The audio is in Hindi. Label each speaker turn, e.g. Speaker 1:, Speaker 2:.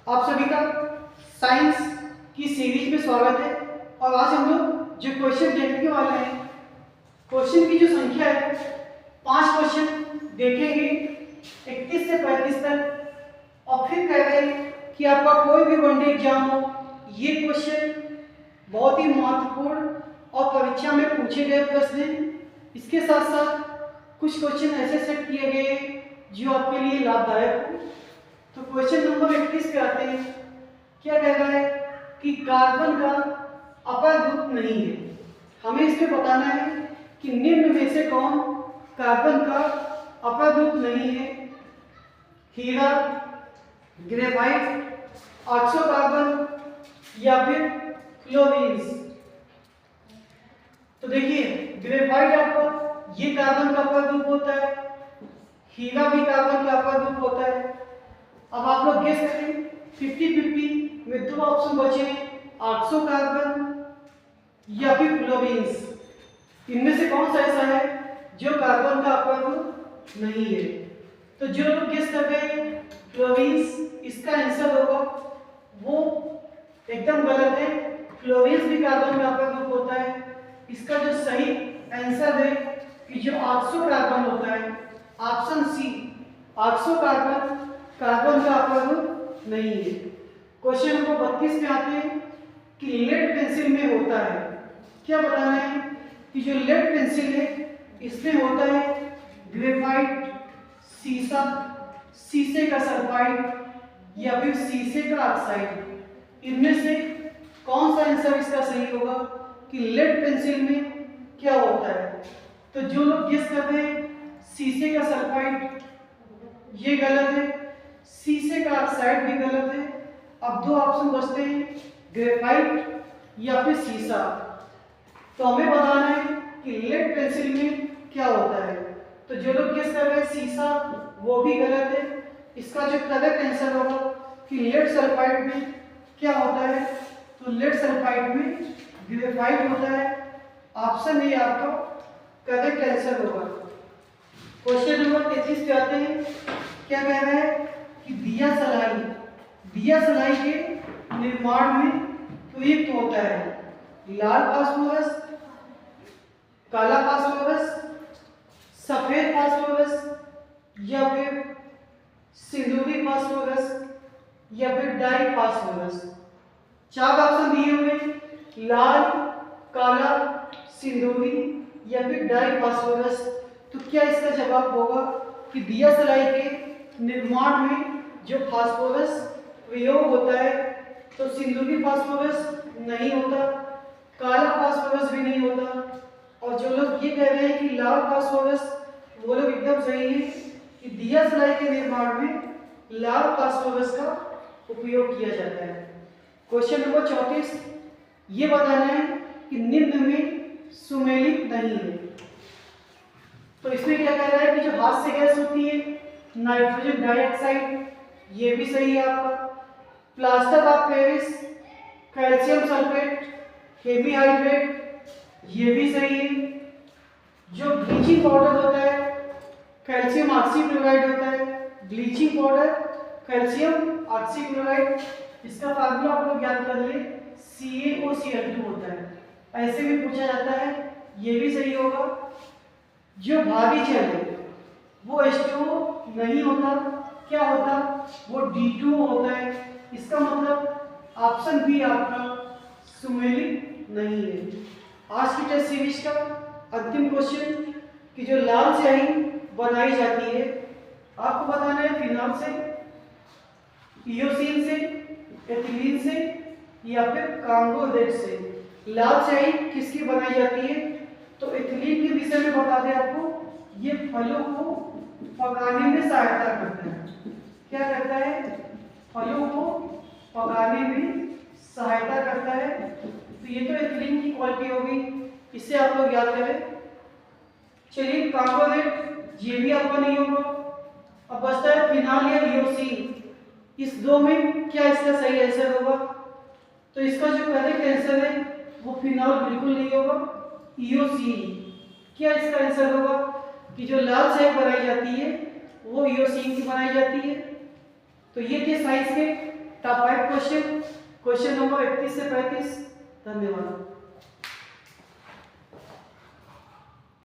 Speaker 1: आप सभी का साइंस की सीरीज में स्वागत है। और आज हम लोग जो क्वेश्चन देखने वाले हैं, क्वेश्चन की जो संख्या है 5 क्वेश्चन देखेंगे 31 से 35 तक। और फिर कह रहे हैं कि आपका कोई भी वनडे एग्जाम हो, ये क्वेश्चन बहुत ही महत्वपूर्ण और परीक्षा में पूछे गए प्रश्न हैं। इसके साथ साथ कुछ क्वेश्चन ऐसे सेट किए गए हैं जो आपके लिए लाभदायक हो। तो क्वेश्चन नंबर 31 पे आते हैं। क्या कह रहा है कि कार्बन का अपर ग्रुप नहीं है। हमें इसमें बताना है कि निम्न में से कौन कार्बन का अपर ग्रुप नहीं है। हीरा, ग्रेफाइट, ऑक्सोकार्बन या फिर क्लोरीन्स। तो देखिए, ग्रेफाइट आपका ये कार्बन का अपर ग्रुप होता है, हीरा भी कार्बन का अपर ग्रुप होता है। अब आप लोग गेस करें, 50-50 में 2 ऑप्शन बचे हैं, ऑक्सोकार्बन या फिर क्लोरीन्स। इनमें से कौन सा ऐसा है जो कार्बन का अपर ग्रुप नहीं है? तो जो लोग गेस कर रहे हैं क्लोरीन्स, इसका आंसर होगा वो एकदम गलत है। क्लोरीन्स भी कार्बन का अपर ग्रुप होता है। इसका जो सही आंसर है कि जो ऑक्सोकार्बन होता है, ऑप्शन सी, ऑक्सोकार्बन कार्बन का अपर ग्रुप नहीं है। क्वेश्चन नंबर 32 में आते हैं कि लेड पेंसिल में होता है। क्या बताना है कि जो लेड पेंसिल है इसमें होता है ग्रेफाइट, सीसा, शीशे का सल्फाइड या फिर शीशे का ऑक्साइड। इनमें से कौन सा आंसर इसका सही होगा कि लेड पेंसिल में क्या होता है? तो जो लोग गेस कर रहे हैं शीशे का सल्फाइड, ये गलत है। शीशे का ऑक्साइड भी गलत है। अब 2 ऑप्शन बचते हैं, ग्रेफाइट या फिर शीशा। तो हमें बताना है कि लेड पेंसिल में क्या होता है। तो जो लोग गेस कर रहे हैं शीशा, वो भी गलत है। इसका जो करेक्ट आंसर होगा कि लेड सल्फाइड में क्या होता है? तो लेड सल्फाइड में ग्रेफाइट होता है। ऑप्शन ए आपका करेक्ट आंसर होगा। क्वेश्चन नंबर 33 पे आते हैं। क्या कह रहा है कि दिया सलाई के निर्माण में प्रयुक्त होता है लाल फास्फोरस, काला फास्फोरस, सफेद फास्फोरस या फिर सिंदूरी फास्फोरस या फिर डाई फास्फोरस। 4 ऑप्शन दिए हुए, लाल, काला, सिंदूरी या फिर डाई फास्फोरस। तो क्या इसका जवाब होगा कि दिया सलाई के निर्माण में जो फास्फोरस प्रयोग होता है, तो सिंदूरी फास्फोरस नहीं होता, काला फास्फोरस भी नहीं होता। और जो लोग ये कह रहे हैं कि लाल फास्फोरस, वो लोग एकदम सही है कि दिया सलाई के निर्माण में लाल फास्फोरस का उपयोग किया जाता है। क्वेश्चन नंबर 34, ये बताना है कि निम्न में सुमेलित नहीं है। तो इसमें क्या कह रहा है कि जो हाथ से गैस होती है नाइट्रोजन डाइऑक्साइड, ये भी सही है आपका। Plaster of Paris, calcium sulphate, hemihydrate, ये भी सही है। जो ब्लीचिंग पाउडर होता है कैल्शियम ऑक्सीक्लोराइड होता है। ब्लीचिंग पाउडर कैल्शियम ऑक्सीक्लोराइड, इसका फार्मूला आप लोग याद कर ले, CaOCl2 होता है। ऐसे भी पूछा जाता है, ये भी सही होगा। जो भारी जल है वो H2O नहीं होता, क्या होता? वो D2O होता है। इसका मतलब ऑप्शन बी आपका सुमेलित नहीं है। आज की टेस्ट सीरीज का अंतिम क्वेश्चन कि जो लाल स्याही बनाई जाती है, आपको बताना है फिनॉल से, इयोसिन से, एथिलीन से या फिर कांगो रेड से। लाल स्याही किसकी बनाई जाती है? तो एथिलीन के विषय में बता दें आपको, ये फलों को पकाने में सहायता करता है। क्या करता है? फलों को पकाने में सहायता करता है। तो ये तो एथिलीन की क्वालिटी होगी, इसे आप लोग याद करें। चलिए, कार्बोनेट ये भी आपका नहीं होगा। अब बचता है फिनॉल या इयोसिन। इस 2 में क्या इसका सही आंसर होगा? तो इसका जो करेक्ट आंसर है वो फिनॉल बिल्कुल नहीं होगा, इयोसिन। क्या इसका आंसर होगा कि जो लाल स्याही बनाई जाती है वो इयोसिन की बनाई जाती है। तो ये थे साइंस के टॉप 5 क्वेश्चन, क्वेश्चन नंबर 31 से 35। धन्यवाद।